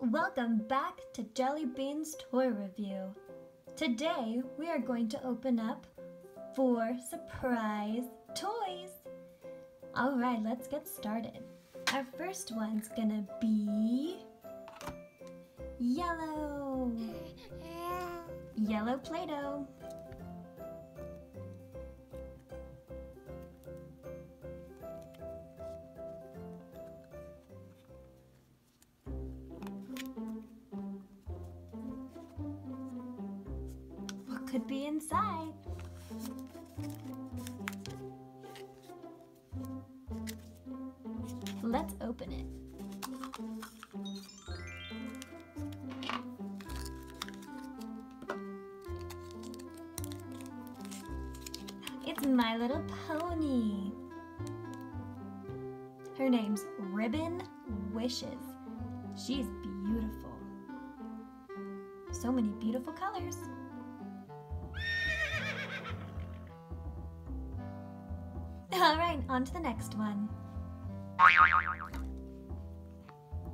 Welcome back to Jelly Bean's Toy Review. Today we are going to open up 4 surprise toys. Alright, let's get started. Our first one's gonna be yellow. Yellow Play-Doh. What could be inside? Let's open it. It's My Little Pony. Her name's Ribbon Wishes. She's beautiful. So many beautiful colors. Alright, on to the next one.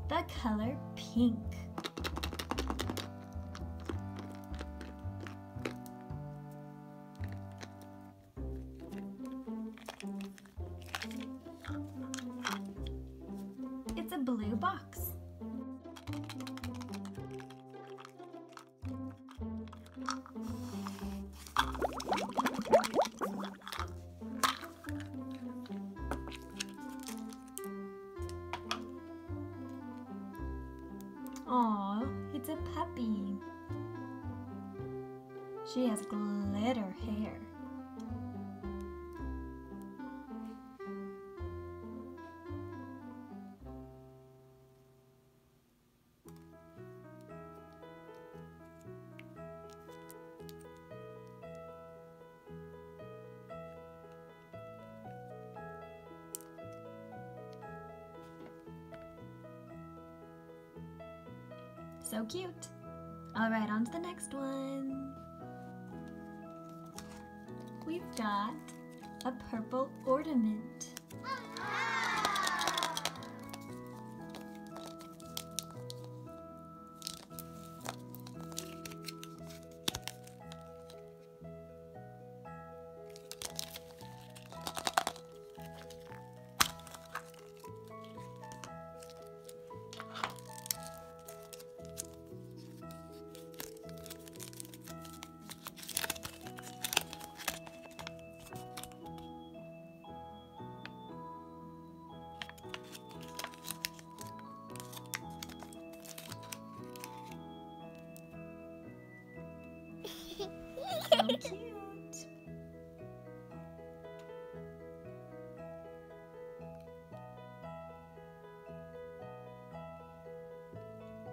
The color pink. It's a blue box. Aw, it's a puppy. She has glitter hair. So cute. All right, on to the next one. We've got a purple ornament. So cute.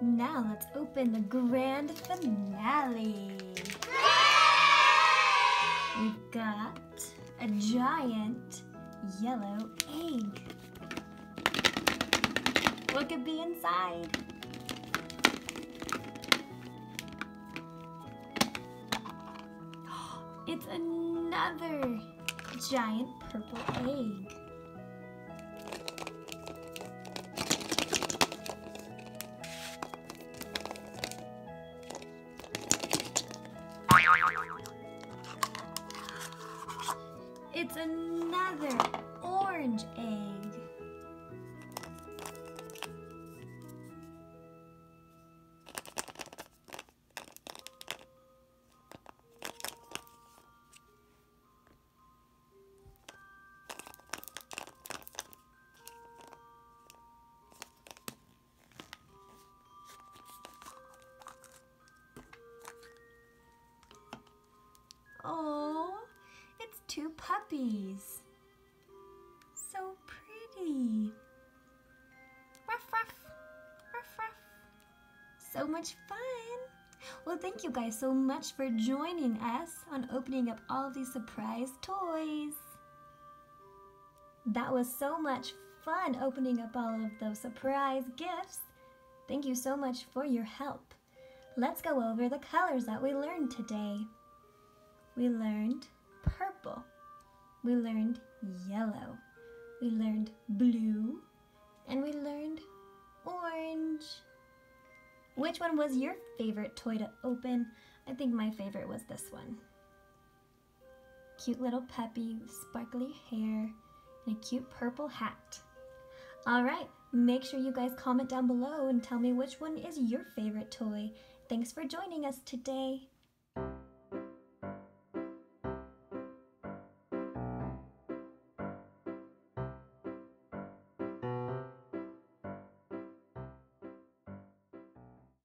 Now let's open the grand finale. We've got a giant yellow egg. What could be inside? It's another giant purple egg. It's another orange egg. Oh, it's 2 puppies. So pretty. Ruff, ruff, ruff, ruff. So much fun. Well, thank you guys so much for joining us on opening up all of these surprise toys. That was so much fun opening up all of those surprise gifts. Thank you so much for your help. Let's go over the colors that we learned today. We learned purple, we learned yellow, we learned blue, and we learned orange. Which one was your favorite toy to open? I think my favorite was this one. Cute little puppy with sparkly hair and a cute purple hat. All right, make sure you guys comment down below and tell me which one is your favorite toy. Thanks for joining us today.